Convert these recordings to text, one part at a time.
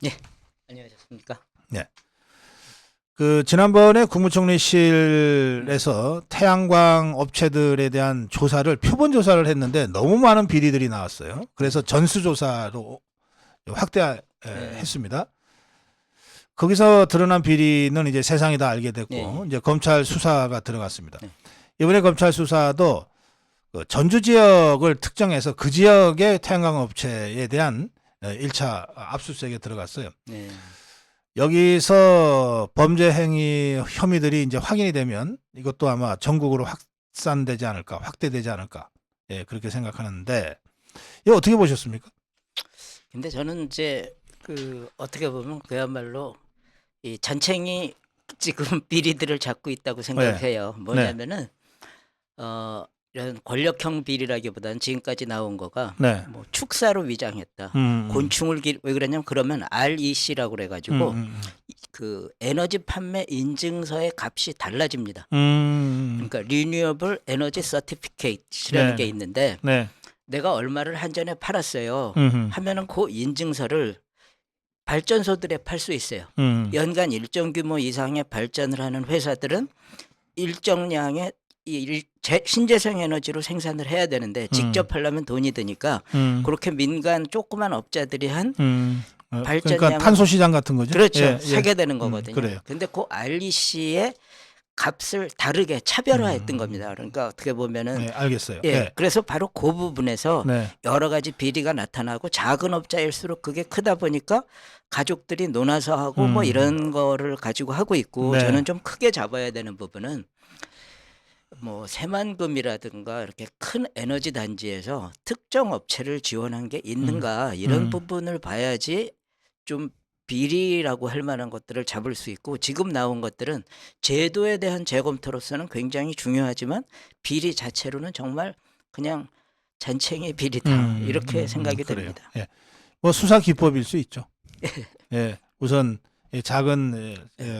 예, 안녕하셨습니까? 네. 그 지난번에 국무총리실에서 태양광 업체들에 대한 조사를 표본 조사를 했는데 너무 많은 비리들이 나왔어요. 그래서 전수조사로 확대했습니다. 거기서 드러난 비리는 이제 세상이 다 알게 됐고 네. 이제 검찰 수사가 들어갔습니다. 네. 이번에 검찰 수사도 그 전주 지역을 특정해서 그 지역의 태양광 업체에 대한 1차 압수수색에 들어갔어요. 네. 여기서 범죄 행위 혐의들이 이제 확인이 되면 이것도 아마 전국으로 확산되지 않을까, 확대되지 않을까, 예, 그렇게 생각하는데 이거 어떻게 보셨습니까? 근데 저는 이제 어떻게 보면 그야말로 이 전챙이 지금 비리들을 잡고 있다고 생각해요. 뭐냐면은 이런 권력형 비리라기보다는 지금까지 나온 거가 네. 뭐 축사로 위장했다. 곤충을 왜 그러냐면 그러면 REC라고 그래가지고 그 에너지 판매 인증서의 값이 달라집니다. 그러니까 Renewable Energy Certificate라는 게 있는데 네. 내가 얼마를 한전에 팔았어요. 음흠. 하면은 그 인증서를 발전소들에 팔 수 있어요. 연간 일정 규모 이상의 발전을 하는 회사들은 일정량의 신재생 에너지로 생산을 해야 되는데 직접 하려면 돈이 드니까 그렇게 민간 조그만 업자들이 한 발전량은 그러니까 탄소 시장 같은 거죠. 그렇죠. 사게 되는 거거든요. 그래요. 근데 그 REC의 값을 다르게 차별화했던 겁니다. 그러니까 어떻게 보면은 네, 알겠어요. 예, 네. 그래서 바로 그 부분에서 네. 여러 가지 비리가 나타나고 작은 업자일수록 그게 크다 보니까 가족들이 논아서 하고 뭐 이런 거를 가지고 하고 있고 네. 저는 좀 크게 잡아야 되는 부분은 뭐 새만금이라든가 이렇게 큰 에너지 단지에서 특정 업체를 지원한 게 있는가 이런 부분을 봐야지 좀 비리라고 할 만한 것들을 잡을 수 있고 지금 나온 것들은 제도에 대한 재검토로서는 굉장히 중요하지만 비리 자체로는 정말 그냥 잔챙이 비리다 이렇게 생각이 그래요. 됩니다. 예. 뭐 수사 기법일 수 있죠. 예. 우선 작은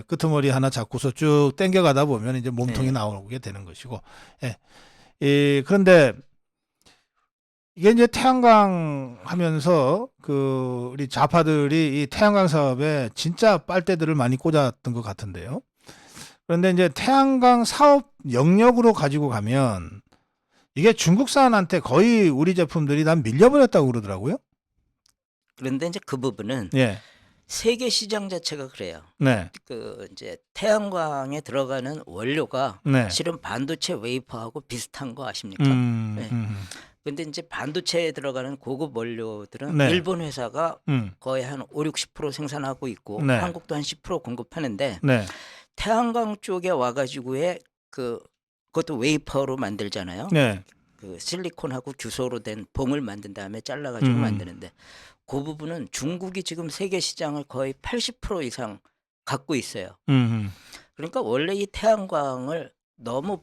끄트머리 하나 잡고서 쭉 당겨가다 보면 이제 몸통이 네. 나오게 되는 것이고. 예. 그런데 이게 이제 태양광 하면서 그 우리 좌파들이 이 태양광 사업에 진짜 빨대들을 많이 꽂았던 것 같은데요. 그런데 이제 태양광 사업 영역으로 가지고 가면 이게 중국산한테 거의 우리 제품들이 다 밀려버렸다고 그러더라고요. 그런데 이제 그 부분은 예. 세계 시장 자체가 그래요. 네. 그 이제 태양광에 들어가는 원료가 네. 실은 반도체 웨이퍼하고 비슷한 거 아십니까? 네. 근데 이제 반도체에 들어가는 고급 원료들은 네. 일본 회사가 음. 거의 한 5-60% 생산하고 있고 네. 한국도 한 10% 공급하는데 네. 태양광 쪽에 와가지고의 그것도 웨이퍼로 만들잖아요. 네. 그 실리콘하고 규소로 된 봉을 만든 다음에 잘라가지고 만드는데 그 부분은 중국이 지금 세계 시장을 거의 80% 이상 갖고 있어요. 그러니까 원래 이 태양광을 너무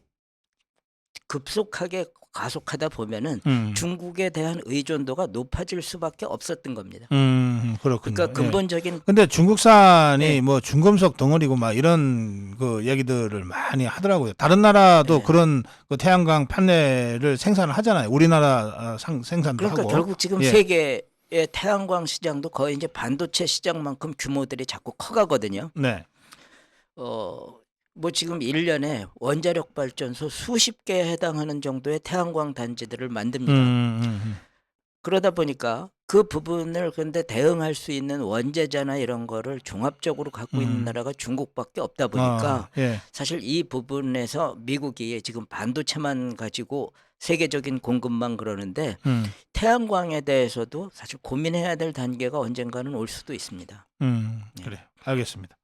급속하게 가속하다 보면은 중국에 대한 의존도가 높아질 수밖에 없었던 겁니다. 그렇군요. 그러니까 근본적인 근데 중국산이 네. 뭐 중금속 덩어리고 막 이런 그 얘기들을 많이 하더라고요. 다른 나라도 네. 그런 그 태양광 판넬을 생산을 하잖아요. 우리나라 생산도 그러니까 하고. 결국 지금 예. 세계의 태양광 시장도 거의 이제 반도체 시장만큼 규모들이 자꾸 커가거든요. 네. 뭐 지금 1년에 원자력 발전소 수십 개에 해당하는 정도의 태양광 단지들을 만듭니다. 그러다 보니까 그 부분을 근데 대응할 수 있는 원재자나 이런 거를 종합적으로 갖고 있는 나라가 중국밖에 없다 보니까 예. 사실 이 부분에서 미국이 지금 반도체만 가지고 세계적인 공급만 그러는데 태양광에 대해서도 사실 고민해야 될 단계가 언젠가는 올 수도 있습니다. 그래요. 알겠습니다.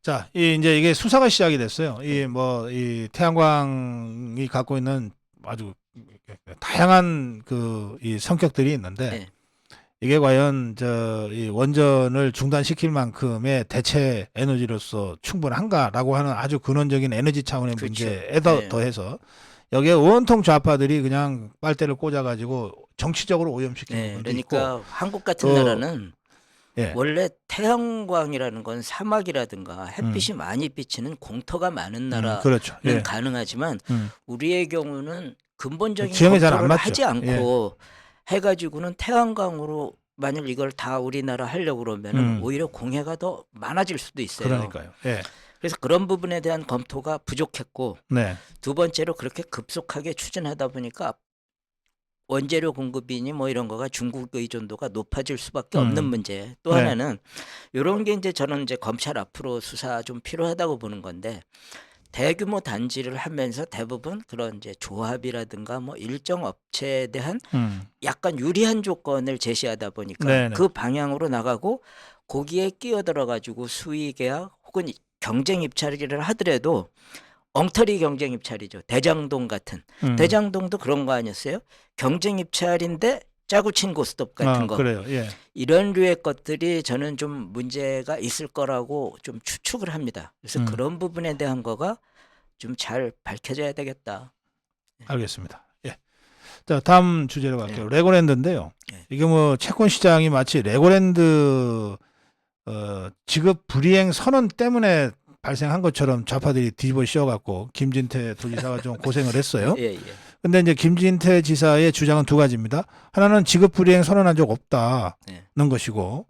자, 이제 이게 수사가 시작이 됐어요. 이 태양광이 갖고 있는 아주 다양한 이 성격들이 있는데 네. 이게 과연 이 원전을 중단시킬 만큼의 대체 에너지로서 충분한가라고 하는 아주 근원적인 에너지 차원의 그렇죠. 문제에 네. 더해서 여기에 온통 좌파들이 그냥 빨대를 꽂아가지고 정치적으로 오염시키는 네, 부분도 그러니까 있고. 한국 같은 나라는 예. 원래 태양광이라는 건 사막이라든가 햇빛이 많이 비치는 공터가 많은 나라는 그렇죠. 예. 가능하지만 우리의 경우는 근본적인 지형이 잘안 검토를 맞죠. 하지 않고 해가지고는 태양광으로 만일 이걸 다 우리나라 하려고 그러면은 음. 오히려 공해가 더 많아질 수도 있어요. 그러니까요. 예. 그래서 그런 부분에 대한 검토가 부족했고 네. 두 번째로 그렇게 급속하게 추진하다 보니까 원재료 공급이니 뭐 이런 거가 중국 의존도가 높아질 수밖에 없는 문제. 또 네. 하나는 이런 게 이제 저는 이제 검찰 앞으로 수사 좀 필요하다고 보는 건데 대규모 단지를 하면서 대부분 그런 이제 조합이라든가 뭐 일정 업체에 대한 약간 유리한 조건을 제시하다 보니까 네네. 그 방향으로 나가고 거기에 끼어들어 가지고 수의 계약 혹은 경쟁 입찰을 하더라도 엉터리 경쟁 입찰이죠. 대장동 같은. 대장동도 그런 거 아니었어요? 경쟁 입찰인데 짜고 친 고스톱 같은 거. 그래요. 예. 이런 류의 것들이 저는 좀 문제가 있을 거라고 좀 추측을 합니다. 그래서 그런 부분에 대한 거가 좀 잘 밝혀져야 되겠다. 알겠습니다. 예. 자, 다음 주제로 갈게요. 예. 레고랜드인데요. 예. 이게 뭐 채권 시장이 마치 레고랜드 지급 불이행 선언 때문에 발생한 것처럼 좌파들이 뒤집어 씌워갖고 김진태 도지사가 좀 고생을 했어요. 예, 예. 근데 이제 김진태 지사의 주장은 두 가지입니다. 하나는 지급 불이행 선언한 적 없다는 예. 것이고,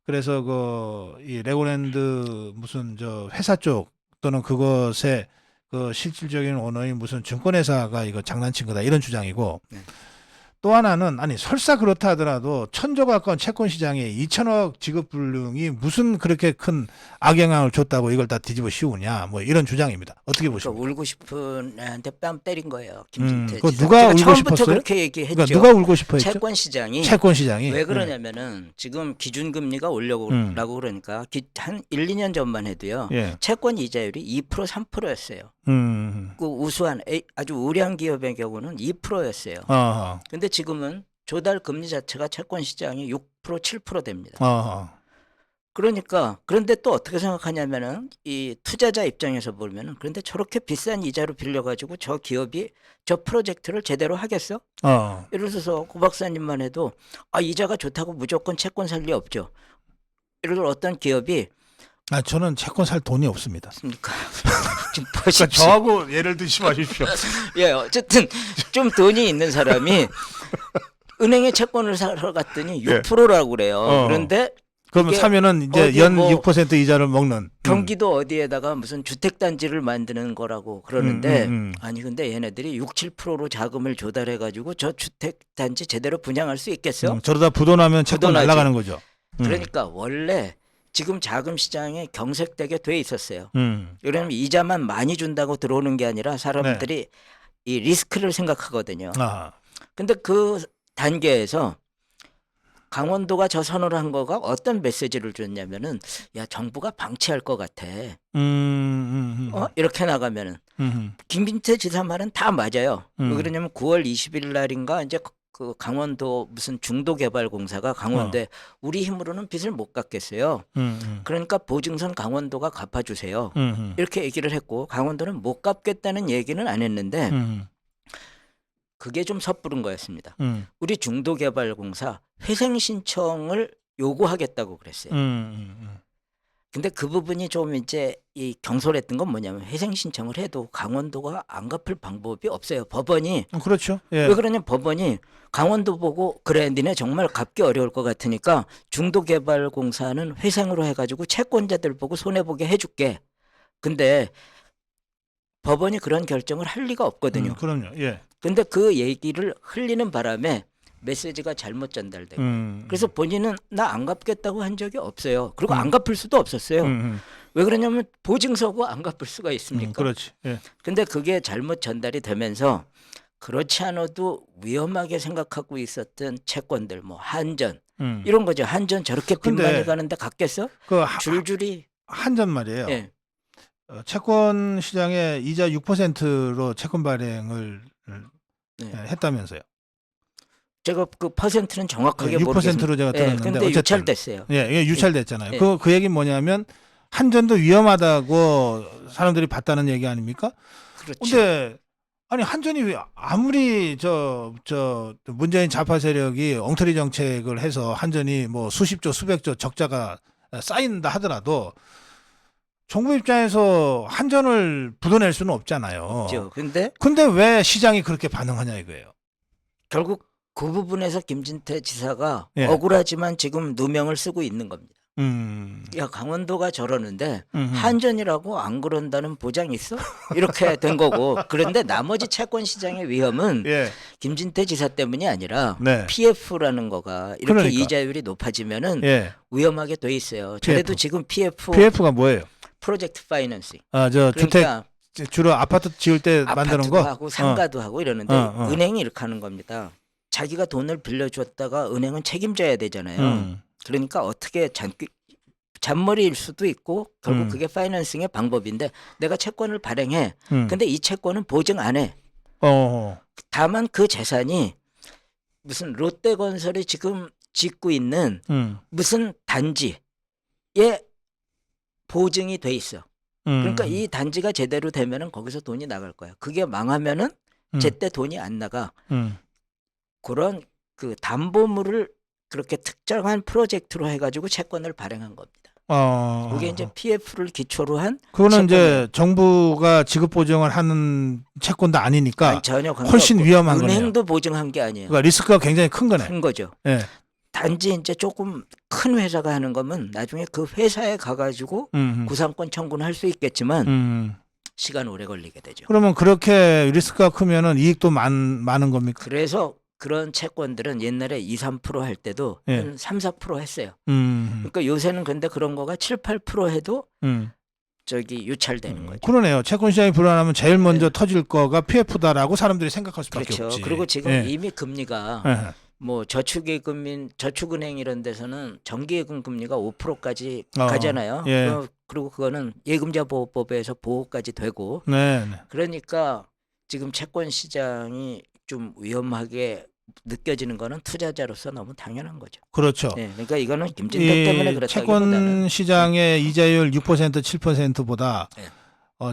그래서 이 레고랜드 무슨 저 회사 쪽 또는 그것의 그 실질적인 오너인 무슨 증권회사가 이거 장난친 거다 이런 주장이고, 네. 또 하나는 아니 설사 그렇다 하더라도 천조 가까운 채권 시장에 2천억 지급 불능이 무슨 그렇게 큰 악영향을 줬다고 이걸 다 뒤집어 씌우냐 뭐 이런 주장입니다. 어떻게 그러니까 보십니까? 울고 싶은 애한테 뺨 때린 거예요. 김진태 그거 지사. 누가 제가 울고 처음부터 싶었어요? 그렇게 얘기했죠. 그러니까 누가 울고 싶어 했죠? 채권 시장이 채권 시장이 왜 그러냐면은 지금 기준금리가 올려고 그러니까 한 1, 2년 전만 해도요. 예. 채권 이자율이 2% 3%였어요. 그 우수한 아주 우량 기업의 경우는 2%였어요. 어허. 근데 지금은 조달 금리 자체가 채권 시장이 6% 7% 됩니다. 어허. 그러니까 그런데 또 어떻게 생각하냐면은 이 투자자 입장에서 보면은 그런데 저렇게 비싼 이자로 빌려가지고 저 기업이 저 프로젝트를 제대로 하겠어? 예를 들어서 고 박사님만 해도 이자가 좋다고 무조건 채권 살 리 없죠. 예를 들어 어떤 기업이 저는 채권 살 돈이 없습니다. 습니까? 지금 그러니까 보십시오. 저하고 예를 드시 마십시오. 예, 어쨌든 좀 돈이 있는 사람이 은행에 채권을 사러 갔더니 6%라고 그래요. 그런데 그러면 이게 사면은 이제 어디 연 뭐 6% 이자를 먹는. 경기도 어디에다가 무슨 주택단지를 만드는 거라고 그러는데 아니 근데 얘네들이 6, 7%로 자금을 조달해 가지고 저 주택단지 제대로 분양할 수 있겠어? 저러다 부도나면 채권 부도나지. 날아가는 거죠. 그러니까 원래 지금 자금 시장에 경색되게 돼 있었어요. 음. 왜냐하면 이자만 많이 준다고 들어오는 게 아니라 사람들이 이 리스크를 생각하거든요. 아. 근데 그 단계에서 강원도가 저 선언을 한 거가 어떤 메시지를 줬냐면은 야 정부가 방치할 것 같아. 이렇게 나가면은 김진태 지사 말은 다 맞아요. 왜 그러냐면 9월 20일 날인가 이제 그 강원도 무슨 중도개발공사가 강원도에 우리 힘으로는 빚을 못 갚겠어요. 그러니까 보증선 강원도가 갚아주세요. 이렇게 얘기를 했고 강원도는 못 갚겠다는 얘기는 안 했는데 그게 좀 섣부른 거였습니다. 우리 중도개발공사 회생 신청을 요구하겠다고 그랬어요. 근데 그 부분이 좀 이제 이 경솔했던 건 뭐냐면 회생 신청을 해도 강원도가 안 갚을 방법이 없어요. 법원이 그렇죠. 예. 왜 그러냐면 법원이 강원도 보고 그래 니네 정말 갚기 어려울 것 같으니까 중도개발공사는 회생으로 해가지고 채권자들 보고 손해보게 해줄게. 근데 법원이 그런 결정을 할 리가 없거든요. 그럼요. 예. 근데 그 얘기를 흘리는 바람에 메시지가 잘못 전달되고 그래서 본인은 나 안 갚겠다고 한 적이 없어요. 그리고 안 갚을 수도 없었어요. 왜 그러냐면 보증서고 안 갚을 수가 있습니까? 그렇지. 예. 근데 그게 잘못 전달이 되면서 그렇지 않아도 위험하게 생각하고 있었던 채권들 뭐 한전 이런 거죠. 한전 저렇게 빚 근데 많이 가는데 갚겠어? 그 줄줄이 한전 말이에요. 예. 채권 시장에 이자 6%로 채권 발행을 했다면서요. 제가 그 퍼센트는 정확하게 6%로 모르겠습니다. 제가 들었는데 근데 어쨌든 유찰됐어요. 예, 이게 유찰됐잖아요. 예. 그 얘기 뭐냐면 한전도 위험하다고 사람들이 봤다는 얘기 아닙니까? 그렇죠. 근데 아니 한전이 왜 아무리 저 문재인 좌파 세력이 엉터리 정책을 해서 한전이 뭐 수십조 수백조 적자가 쌓인다 하더라도 정부 입장에서 한전을 부도낼 수는 없잖아요. 그렇죠. 근데 왜 시장이 그렇게 반응하냐 이거예요. 결국 그 부분에서 김진태 지사가 예. 억울하지만 지금 누명을 쓰고 있는 겁니다. 음. 야, 강원도가 저러는데 음흠. 한전이라고 안 그런다는 보장이 있어? 이렇게 된 거고. 그런데 나머지 채권 시장의 위험은 예. 김진태 지사 때문이 아니라 네. PF라는 거가 이렇게 그러니까. 이자율이 높아지면은 예. 위험하게 돼 있어요. 저래도 PF. 지금 PF PF가 뭐예요? 프로젝트 파이낸싱. 아, 저 그러니까 주택 주로 아파트 지을 때 만드는 아파트도 거? 하고 상가도 하고 이러는데 어. 은행이 이렇게 하는 겁니다. 자기가 돈을 빌려줬다가 은행은 책임져야 되잖아요. 그러니까 어떻게 잔머리일 수도 있고 결국 그게 파이낸싱의 방법인데 내가 채권을 발행해. 근데 이 채권은 보증 안 해. 다만 그 재산이 무슨 롯데건설이 지금 짓고 있는 무슨 단지에 보증이 돼 있어. 그러니까 이 단지가 제대로 되면은 거기서 돈이 나갈 거야. 그게 망하면은 제때 돈이 안 나가. 그런 그 담보물을 그렇게 특정한 프로젝트로 해가지고 채권을 발행한 겁니다. 그게 이제 PF를 기초로 한 그거는 이제 정부가 지급 보증을 하는 채권도 아니니까 아니, 전혀 훨씬 관계없고 위험한 거네요. 은행도 보증한 게 아니에요. 그러니까 리스크가 굉장히 큰 거네. 큰 거죠. 예. 단지 이제 조금 큰 회사가 하는 거면 나중에 그 회사에 가가지고 구상권 청구는 할 수 있겠지만 시간 오래 걸리게 되죠. 그러면 그렇게 리스크가 크면은 이익도 많은 겁니까? 그래서 그런 채권들은 옛날에 2, 3%할 때도 예. 한 3, 4% 했어요. 그러니까 요새는 근데 그런 거가 7, 8% 해도 저기 유찰되는 거죠. 그러네요. 채권 시장이 불안하면 제일 먼저 터질 거가 PF다라고 사람들이 생각할 수밖에 그렇죠. 없지. 그리고 지금 예. 이미 금리가 예. 뭐 저축예금인 저축은행 이런 데서는 정기예금 금리가 5%까지 가잖아요. 예. 그리고 그거는 예금자 보호법에서 보호까지 되고. 네. 그러니까 지금 채권 시장이 좀 위험하게 느껴지는 거는 투자자로서 너무 당연한 거죠. 그렇죠. 네, 그러니까 이거는 김진태 때문에 그렇다기보다는 채권 시장의 이자율 6% 7%보다 네.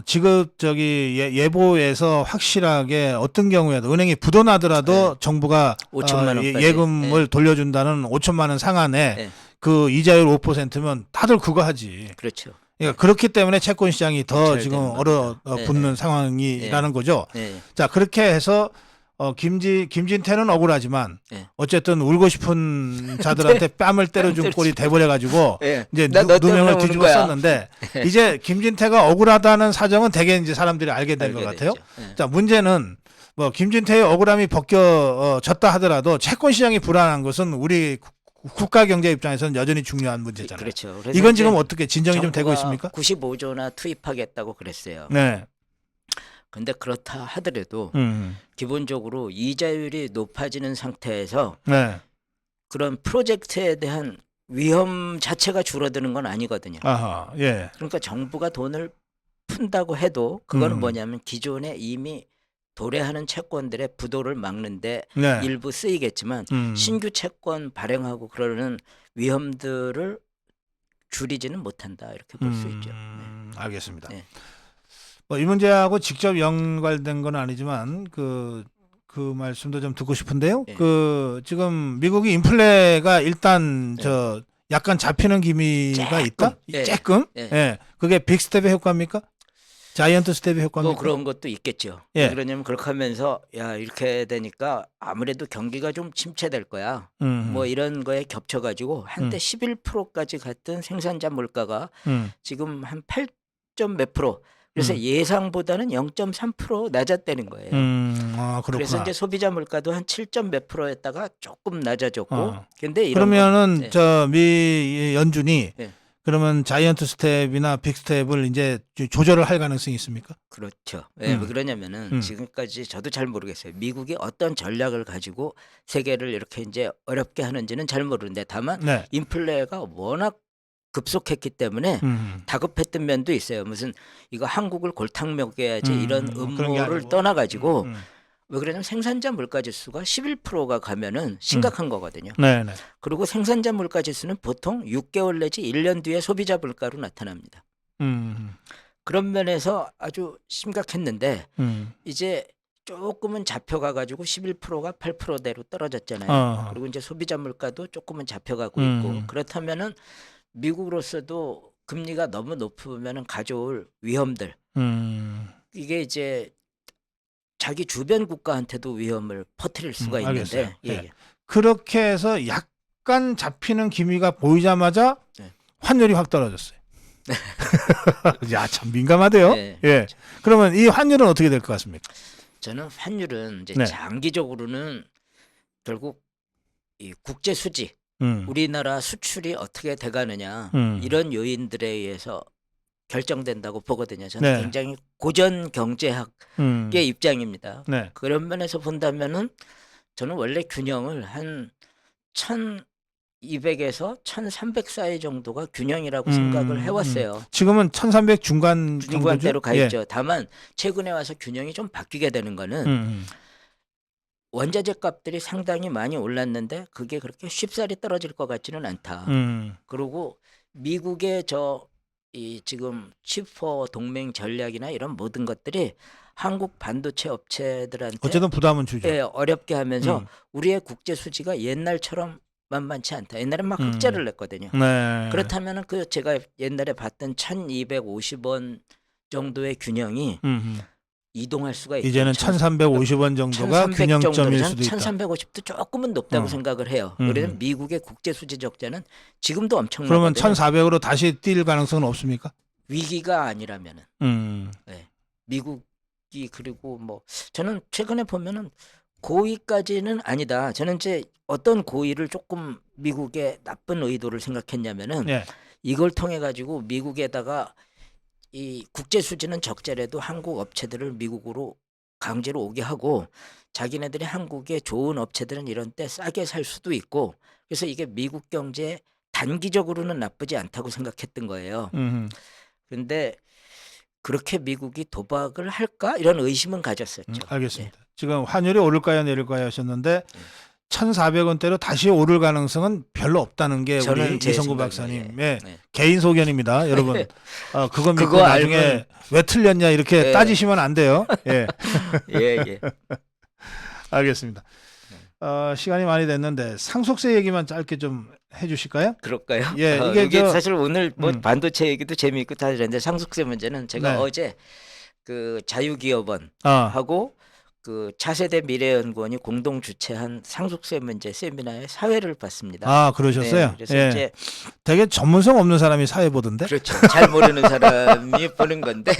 지급 예보에서 확실하게 어떤 경우에도 은행이 부도나더라도 정부가 5천만 원까지. 예금을 돌려준다는 5천만 원 상한에 그 이자율 5%면 다들 그거 하지. 그렇죠. 그러니까 그렇기 때문에 채권 시장이 더 그렇죠. 지금 붙는 상황이라는 거죠. 자, 그렇게 해서 김진태는 억울하지만 어쨌든 울고 싶은 자들한테 뺨을 때려준 꼴이 돼버려가지고 이제 누명을 뒤집어 썼는데 이제 김진태가 억울하다는 사정은 대개 이제 사람들이 알게 된 것 같아요. 자, 문제는 뭐 김진태의 억울함이 벗겨졌다 하더라도 채권 시장이 불안한 것은 우리 국가 경제 입장에서는 여전히 중요한 문제잖아요. 그렇죠. 이건 지금 어떻게 진정이 좀 되고 있습니까? 95조나 투입하겠다고 그랬어요. 네. 근데 그렇다 하더라도 기본적으로 이자율이 높아지는 상태에서 네. 그런 프로젝트에 대한 위험 자체가 줄어드는 건 아니거든요. 아하, 예. 그러니까 정부가 돈을 푼다고 해도 그거는 뭐냐면 기존에 이미 도래하는 채권들의 부도를 막는데 네. 일부 쓰이겠지만 신규 채권 발행하고 그러는 위험들을 줄이지는 못한다 이렇게 볼 수 있죠. 알겠습니다. 네. 뭐 이 문제하고 직접 연관된 건 아니지만 그 말씀도 좀 듣고 싶은데요. 네. 지금 미국이 인플레가 일단 약간 잡히는 기미가 있다. 조금. 예. 그게 빅 스텝의 효과입니까? 자이언트 스텝의 효과입니까? 뭐 그런 것도 있겠죠. 예. 그러냐면 그렇게 하면서 야 이렇게 되니까 아무래도 경기가 좀 침체될 거야. 뭐 이런 거에 겹쳐가지고 한때 11%까지 갔던 생산자 물가가 지금 한 8점 몇 프로. 그래서 예상보다는 0.3% 낮았다는 거예요. 아, 그렇구나. 그래서 이제 소비자 물가도 한 7점 몇 프로였다가 조금 낮아졌고. 근데 이런 그러면은 미 연준이 그러면 자이언트 스텝이나 빅 스텝을 이제 조절을 할 가능성이 있습니까? 그렇죠. 왜 그러냐면은 지금까지 저도 잘 모르겠어요. 미국이 어떤 전략을 가지고 세계를 이렇게 이제 어렵게 하는지는 잘 모르는데 다만 인플레가 워낙 급속했기 때문에 다급했던 면도 있어요. 무슨 이거 한국을 골탕 먹여야지 이런 음모를 떠나가지고 왜 그러냐면 생산자 물가지수가 11%가 가면은 심각한 거거든요. 네네. 그리고 생산자 물가지수는 보통 6개월 내지 1년 뒤에 소비자 물가로 나타납니다. 그런 면에서 아주 심각했는데 이제 조금은 잡혀가가지고 11%가 8%대로 떨어졌잖아요. 그리고 이제 소비자 물가도 조금은 잡혀가고 있고 그렇다면은 미국으로서도 금리가 너무 높으면은 가져올 위험들 이게 이제 자기 주변 국가한테도 위험을 퍼뜨릴 수가 알겠어요. 있는데 예, 예. 예. 그렇게 해서 약간 잡히는 기미가 보이자마자 네. 환율이 확 떨어졌어요. 야, 참 민감하대요. 네. 예. 그러면 이 환율은 어떻게 될 것 같습니까? 저는 환율은 이제 네. 장기적으로는 결국 이 국제 수지, 음. 우리나라 수출이 어떻게 돼가느냐 음. 이런 요인들에 의해서 결정된다고 보거든요. 저는 네. 굉장히 고전 경제학의 입장입니다. 네. 그런 면에서 본다면은 저는 원래 균형을 한 1200에서 1300 사이 정도가 균형이라고 생각을 해왔어요. 지금은 1300 중간 정도죠? 중간대로 가 예. 있죠. 다만 최근에 와서 균형이 좀 바뀌게 되는 거는 원자재 값들이 상당히 많이 올랐는데 그게 그렇게 쉽사리 떨어질 것 같지는 않다. 그리고 미국의 이 지금 치포 동맹 전략이나 이런 모든 것들이 한국 반도체 업체들한테 어쨌든 부담은 주죠. 예, 어렵게 하면서 음. 우리의 국제 수지가 옛날처럼 만만치 않다. 옛날에 막 흑자를 냈거든요. 네. 그렇다면은 그 제가 옛날에 봤던 1250원 정도의 균형이 이동할 수가 있죠. 이제는 1350원 정도가 1300 균형점일 정도는 수도 있다. 1350도 조금은 높다고 생각을 해요. 그래서 미국의 국제 수지 적자는 지금도 그러면 엄청나거든요. 1400으로 다시 뛸 가능성은 없습니까? 위기가 아니라면은 네. 미국이 그리고 뭐 저는 최근에 보면은 고의까지는 아니다. 저는 이제 어떤 고의를 조금 미국의 나쁜 의도를 생각했냐면은 예. 이걸 통해 가지고 미국에다가 이 국제 수지는 적자라도 한국 업체들을 미국으로 강제로 오게 하고 자기네들이 한국의 좋은 업체들은 이런 때 싸게 살 수도 있고 그래서 이게 미국 경제에 단기적으로는 나쁘지 않다고 생각했던 거예요. 그런데 그렇게 미국이 도박을 할까 이런 의심은 가졌었죠. 알겠습니다. 지금 환율이 오를까요 내릴까요 하셨는데 1,400원대로 다시 오를 가능성은 별로 없다는 게 저는 우리 제 이성구 생각이에요. 박사님의 네. 개인 소견입니다. 여러분 그거 믿고 그거 나중에 알면- 왜 틀렸냐 이렇게 예. 따지시면 안 돼요. 예. 예. 알겠습니다. 시간이 많이 됐는데 상속세 얘기만 짧게 좀 해주실까요? 그럴까요? 예, 이게 이게 저- 사실 오늘 뭐 반도체 얘기도 재미있고 다 이랬는데 상속세 문제는 제가 네. 어제 그 자유기업원 아, 하고 그 차세대 미래연구원이 공동 주최한 상속세 문제 세미나의 사회를 봤습니다. 그러셨어요? 네, 그래서 예. 이제 되게 전문성 없는 사람이 사회 보던데. 그렇죠. 잘 모르는 사람이 보는 건데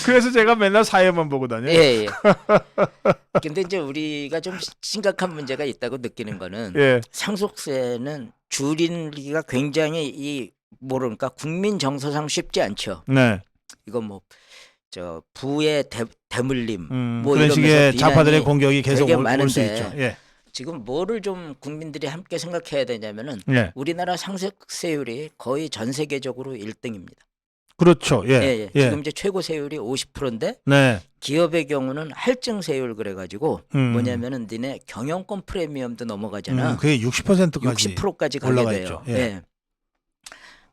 그래서 제가 맨날 사회만 보고 다녀요. 예. 근데 이제 우리가 좀 심각한 문제가 있다고 느끼는 거는 예. 상속세는 줄이기가 굉장히 모르니까 국민 정서상 쉽지 않죠. 네. 이거 뭐 부의 대물림 뭐 그런 이러면서 식의 좌파들의 비난이 공격이 계속 되게 올 수 많은데 있죠. 예. 지금 뭐를 좀 국민들이 함께 생각해야 되냐면은 예. 우리나라 상속세율이 거의 전 세계적으로 1등입니다. 그렇죠. 예. 예. 지금 이제 최고 세율이 50%인데 네. 기업의 경우는 할증세율 그래가지고 뭐냐면은 니네 경영권 프리미엄도 넘어가잖아. 그게 60%까지 60%까지 가게 올라가 돼요. 있죠. 예. 예.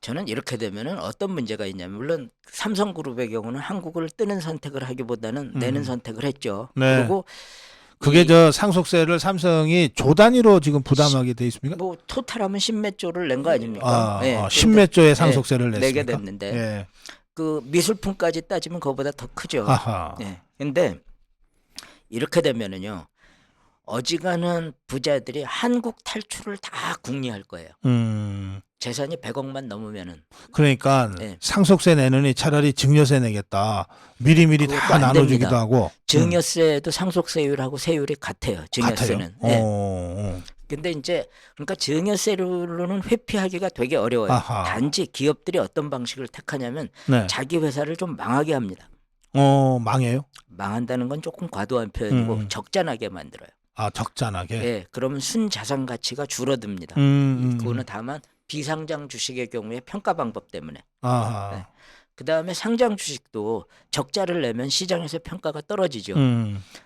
저는 이렇게 되면은 어떤 문제가 있냐면 물론 삼성그룹의 경우는 한국을 뜨는 선택을 하기보다는 내는 선택을 했죠. 네. 그리고 그게 저 상속세를 삼성이 조 단위로 지금 부담하게 돼 있습니까? 뭐 토탈하면 10몇 조를 낸 거 아닙니까? 예. 10몇 조의 상속세를 냈습니까? 내게 됐는데 예. 그 미술품까지 따지면 그거보다 더 크죠. 아하. 예. 근데 이렇게 되면은요. 어지간한 부자들이 한국 탈출을 다 궁리할 거예요. 재산이 100억만 넘으면은 그러니까 네. 상속세 내느니 차라리 증여세 내겠다. 미리미리 그것도 다 안 나눠주기도 됩니다. 하고. 증여세도 상속세율하고 세율이 같아요. 증여세는. 같아요. 근데 이제 그러니까 증여세로는 회피하기가 되게 어려워요. 아하. 단지 기업들이 어떤 방식을 택하냐면 네. 자기 회사를 좀 망하게 합니다. 망해요? 망한다는 건 조금 과도한 표현이고 적자나게 만들어요. 적잖하게. 예, 그러면 순자산 가치가 줄어듭니다. 그거는 다만 비상장 주식의 경우에 평가 방법 때문에. 아하. 네. 그 다음에 상장 주식도 적자를 내면 시장에서 평가가 떨어지죠.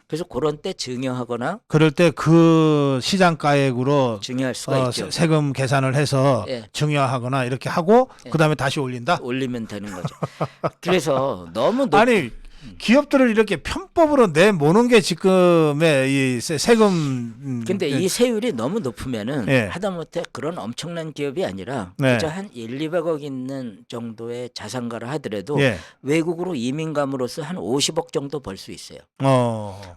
그래서 그런 때 증여하거나 그럴 때 그 시장가액으로 증여할 수가 있죠. 세금 계산을 해서 예. 증여하거나 이렇게 하고 예. 그다음에 다시 올린다? 올리면 되는 거죠. 그래서 너무 아니 기업들을 이렇게 편법으로 내모는 게 지금의 이 세금. 근데 이 세율이 너무 높으면은 예. 하다못해 그런 엄청난 기업이 아니라 네. 그저 한 1,200억 있는 정도의 자산가를 하더라도 예. 외국으로 이민 감으로써 한 50억 정도 벌 수 있어요.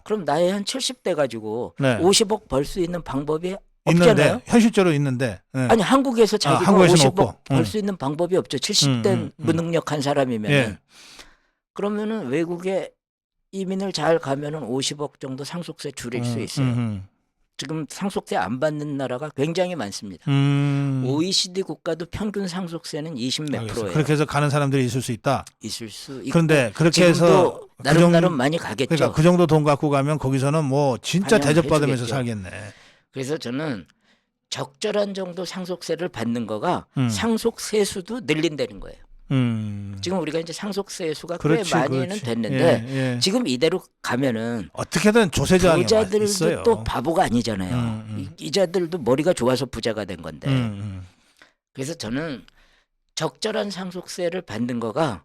그럼 나이 한 70대 가지고 네. 50억 벌 수 있는 방법이 있는데 없잖아요. 현실적으로 있는데. 예. 아니 한국에서 자기가 한국에서는 50억 없고. 벌 수 있는 방법이 없죠. 70대 무능력한 사람이면. 예. 그러면은 외국에 이민을 잘 가면은 50억 정도 상속세 줄일 수 있어요. 지금 상속세 안 받는 나라가 굉장히 많습니다. OECD 국가도 평균 상속세는 20 몇 프로예요. 그렇게 해서 가는 사람들이 있을 수 있다. 있을 수 있고. 그런데 그렇게 해서 나름 많이 가겠죠. 그러니까 그 정도 돈 갖고 가면 거기서는 뭐 진짜 대접받으면서 해주겠죠. 살겠네. 그래서 저는 적절한 정도 상속세를 받는 거가 상속세수도 늘린다는 거예요. 지금 우리가 이제 상속세수가 꽤 많이는 됐는데 예. 지금 이대로 가면은 어떻게든 조세 저항이 부자들도 있어요. 또 바보가 아니잖아요. 이자들도 머리가 좋아서 부자가 된 건데. 그래서 저는 적절한 상속세를 받는 거가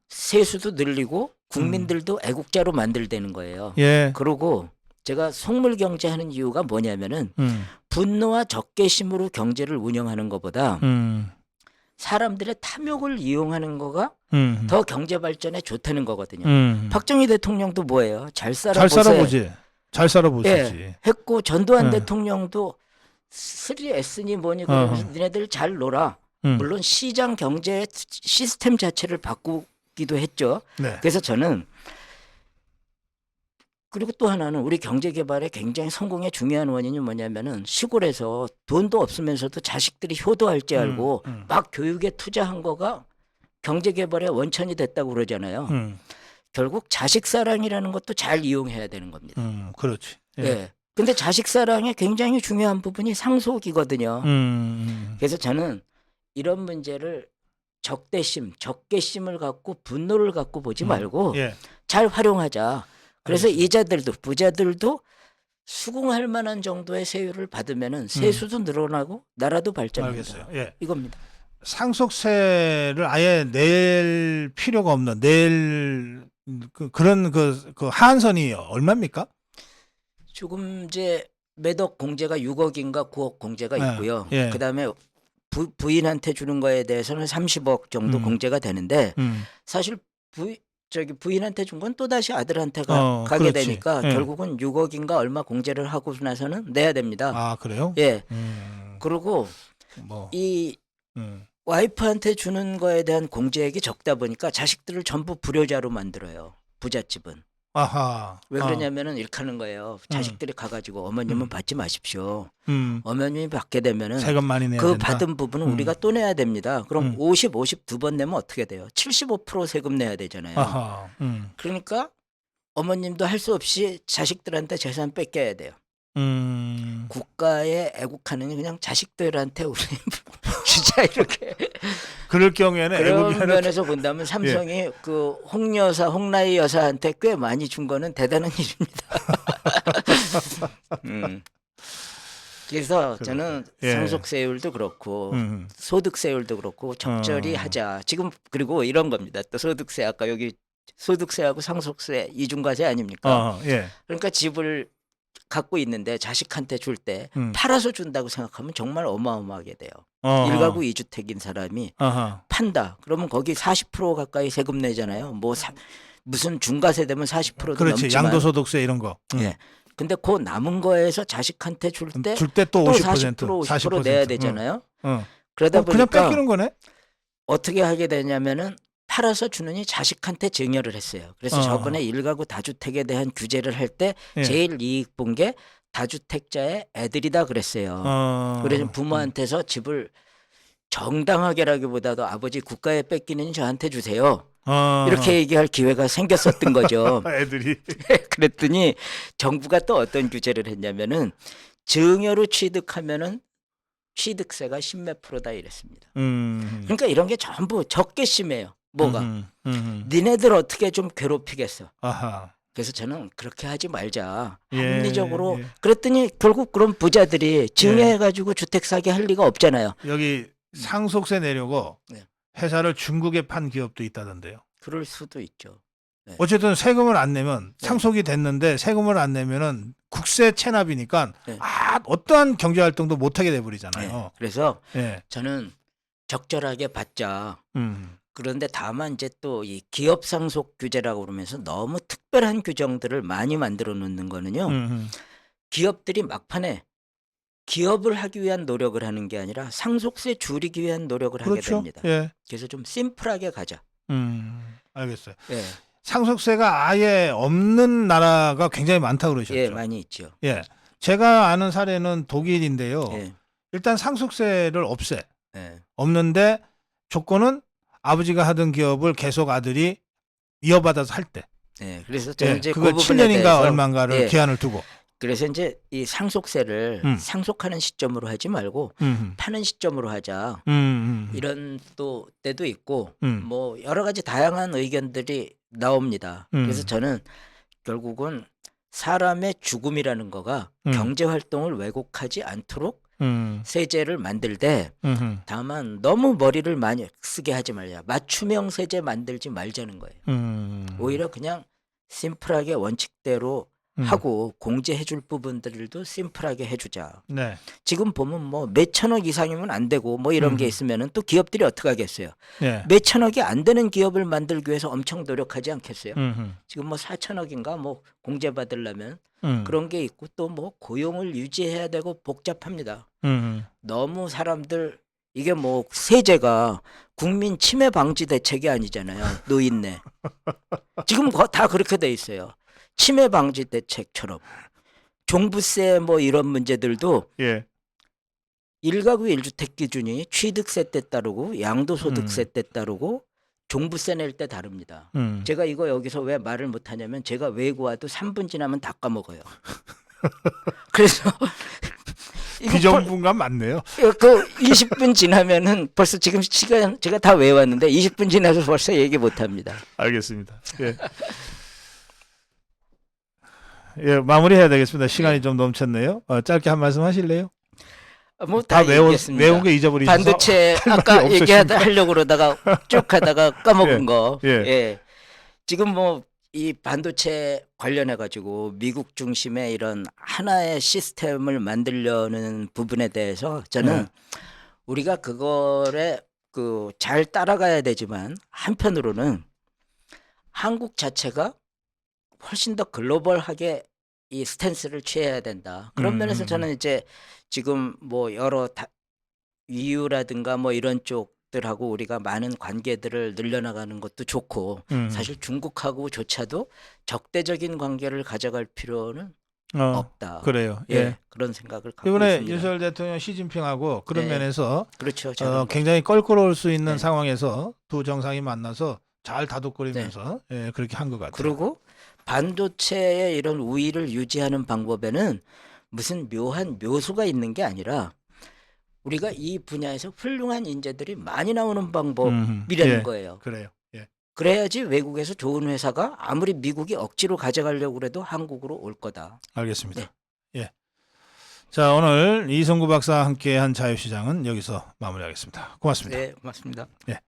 세수도 늘리고 국민들도 애국자로 만들되는 거예요. 예. 그리고 제가 속물 경제하는 이유가 뭐냐면은 분노와 적개심으로 경제를 운영하는 것보다 사람들의 탐욕을 이용하는 거가 더 경제 발전에 좋다는 거거든요. 박정희 대통령도 뭐예요? 잘 살아보지. 잘 살아보시지. 예, 했고 전두환 대통령도 3S니 뭐니 그러면서 니네들 잘 놀아. 물론 시장 경제 시스템 자체를 바꾸기도 했죠. 네. 그래서 저는 그리고 또 하나는 우리 경제 개발의 굉장히 성공의 중요한 원인이 뭐냐면은 시골에서 돈도 없으면서도 자식들이 효도할 줄 알고 막 교육에 투자한 거가 경제 개발의 원천이 됐다고 그러잖아요. 결국 자식 사랑이라는 것도 잘 이용해야 되는 겁니다. 그렇지. 예. 예. 근데 자식 사랑의 굉장히 중요한 부분이 상속이거든요. 그래서 저는 이런 문제를 적개심을 갖고 분노를 갖고 보지 말고 예. 잘 활용하자. 그래서 알겠습니다. 이자들도 부자들도 수긍할 만한 정도의 세율을 받으면은 세수도 늘어나고 나라도 발전한다. 알겠어요. 예. 이겁니다. 상속세를 아예 낼 필요가 없는 그런 하한선이 얼마입니까? 지금 이제 매덕 공제가 6억인가 9억 공제가 있고요. 예. 그다음에 부인한테 주는 거에 대해서는 30억 정도 공제가 되는데 사실 부인한테 준 건 또 다시 아들한테 가게 그렇지. 되니까 예. 결국은 6억인가 얼마 공제를 하고 나서는 내야 됩니다. 아, 그래요? 예. 그리고 뭐. 이 와이프한테 주는 거에 대한 공제액이 적다 보니까 자식들을 전부 불효자로 만들어요. 부잣집은. 아하. 왜 그러냐면은 이렇게 하는 거예요. 자식들이 가가지고 어머님은 받지 마십시오. 어머님이 받게 되면은 세금 많이 내야 그 된다. 받은 부분은 우리가 또 내야 됩니다. 그럼 50 두 번 내면 어떻게 돼요? 75% 세금 내야 되잖아요. 아하. 그러니까 어머님도 할 수 없이 자식들한테 재산 뺏겨야 돼요. 국가에 애국하는 그냥 자식들한테 우리 진짜 이렇게 그럴 경우에는 그런 애국이 면에서 본다면 삼성이 그 홍나희 여사한테 꽤 많이 준 거는 대단한 일입니다. 그래서 저는 예. 상속세율도 그렇고 소득세율도 그렇고 적절히 하자. 지금 그리고 이런 겁니다. 또 소득세 아까 여기 소득세하고 상속세 이중과세 아닙니까? 예. 그러니까 집을 갖고 있는데 자식한테 줄 때 팔아서 준다고 생각하면 정말 어마어마하게 돼요. 1가구 2주택인 사람이 판다. 그러면 거기 40% 가까이 세금 내잖아요. 뭐 무슨 중과세 되면 40%도 그렇지. 넘지만. 양도소득세 이런 거. 예. 근데 그 남은 거에서 자식한테 줄 때 또 또 50%, 40% 내야 되잖아요. 그러다 그냥 보니까 뺏기는 거네. 어떻게 하게 되냐면은 팔아서 주느니 자식한테 증여를 했어요. 그래서 저번에 1가구 다주택에 대한 규제를 할 때 예. 제일 이익 본 게 다주택자의 애들이다 그랬어요. 그래서 부모한테서 집을 정당하게라기보다도 아버지 국가에 뺏기는 저한테 주세요. 이렇게 얘기할 기회가 생겼었던 거죠. 애들이. 그랬더니 정부가 또 어떤 규제를 했냐면은 증여로 취득하면은 취득세가 10몇 %다 이랬습니다. 그러니까 이런 게 전부 적개심이에요. 뭐가? 니네들 어떻게 좀 괴롭히겠어. 아하. 그래서 저는 그렇게 하지 말자. 예, 합리적으로. 예. 그랬더니 결국 그런 부자들이 증여해가지고 주택 사게 할 리가 없잖아요. 여기 상속세 내려고 네. 회사를 중국에 판 기업도 있다던데요. 그럴 수도 있죠. 네. 어쨌든 세금을 안 내면 네. 상속이 됐는데 세금을 안 내면은 국세 체납이니까 네. 어떠한 경제 활동도 못 하게 돼 네. 버리잖아요. 그래서 예. 저는 적절하게 받자. 음. 그런데 다만 이제 또 이 기업 상속 규제라고 그러면서 너무 특별한 규정들을 많이 만들어 놓는 거는요. 음. 기업들이 막판에 기업을 하기 위한 노력을 하는 게 아니라 상속세 줄이기 위한 노력을 하게 그렇죠. 됩니다. 예. 그래서 좀 심플하게 가자. 알겠어요. 예. 상속세가 아예 없는 나라가 굉장히 많다고 그러셨죠. 예, 많이 있죠. 예. 제가 아는 사례는 독일인데요. 예. 일단 상속세를 없애. 예. 없는데 조건은 아버지가 하던 기업을 계속 아들이 이어받아서 할 때. 예. 그래서 저는 예. 이제 그걸 그 부분에 7년인가 대해서 얼마인가를 예. 기한을 두고. 그래서 이제 이 상속세를 상속하는 시점으로 하지 말고 파는 시점으로 하자. 이런 또 때도 있고 뭐 여러 가지 다양한 의견들이 나옵니다. 그래서 저는 결국은 사람의 죽음이라는 거가 경제 활동을 왜곡하지 않도록 세제를 만들 때 다만 너무 머리를 많이 쓰게 하지 말자. 맞춤형 세제 만들지 말자는 거예요. 오히려 그냥 심플하게 원칙대로 하고 공제해줄 부분들도 심플하게 해주자. 네. 지금 보면 뭐 몇천억 이상이면 안 되고 뭐 이런 게 있으면은 또 기업들이 어떻게 하겠어요? 예. 몇천억이 안 되는 기업을 만들기 위해서 엄청 노력하지 않겠어요? 지금 뭐 4천억인가 뭐 공제 받으려면 그런 게 있고 또 뭐 고용을 유지해야 되고 복잡합니다. 너무 사람들 이게 뭐 세제가 국민 치매 방지 대책이 아니잖아요. 노인네. 지금 다 그렇게 돼 있어요. 치매 방지 대책처럼 종부세 뭐 이런 문제들도 예. 1가구 1주택 기준이 취득세 때 따르고 양도소득세 때 따르고 종부세 낼 때 다릅니다. 제가 이거 여기서 왜 말을 못 하냐면 제가 외국 와도 3분 지나면 다 까먹어요. 그래서 비정분감 맞네요. 그 20분 지나면은 벌써 지금 시간 제가 다 외웠는데 20분 지나서 벌써 얘기 못 합니다. 알겠습니다. 예. 예, 마무리해야 되겠습니다. 시간이 좀 넘쳤네요. 짧게 한 말씀 하실래요? 뭐 다 얘기했습니다. 외운 게 잊어버리셔서 반도체 아까 하려고 그러다가 쭉 하다가 까먹은 예. 거. 예. 예. 지금 뭐 이 반도체 관련해 가지고 미국 중심의 이런 하나의 시스템을 만들려는 부분에 대해서 저는 우리가 그거를 그 잘 따라가야 되지만 한편으로는 한국 자체가 훨씬 더 글로벌하게 이 스탠스를 취해야 된다. 그런 면에서 저는 이제 지금 뭐 여러 EU라든가 뭐 이런 쪽들하고 우리가 많은 관계들을 늘려나가는 것도 좋고 사실 중국하고조차도 적대적인 관계를 가져갈 필요는 없다. 그래요. 예, 예. 그런 생각을 갖고 이번에 있습니다. 윤석열 대통령 시진핑하고 그런 네. 면에서 그렇죠. 저는 굉장히 껄끄러울 수 있는 네. 상황에서 두 정상이 만나서 잘 다독거리면서 예, 그렇게 한 것 같아요. 그리고 반도체의 이런 우위를 유지하는 방법에는 무슨 묘한 묘수가 있는 게 아니라 우리가 이 분야에서 훌륭한 인재들이 많이 나오는 방법이라는 예. 거예요. 그래요. 예. 그래야지 외국에서 좋은 회사가 아무리 미국이 억지로 가져가려고 해도 한국으로 올 거다. 알겠습니다. 네. 예. 자, 오늘 이성구 박사와 함께한 자유시장은 여기서 마무리하겠습니다. 고맙습니다. 네, 고맙습니다. 예.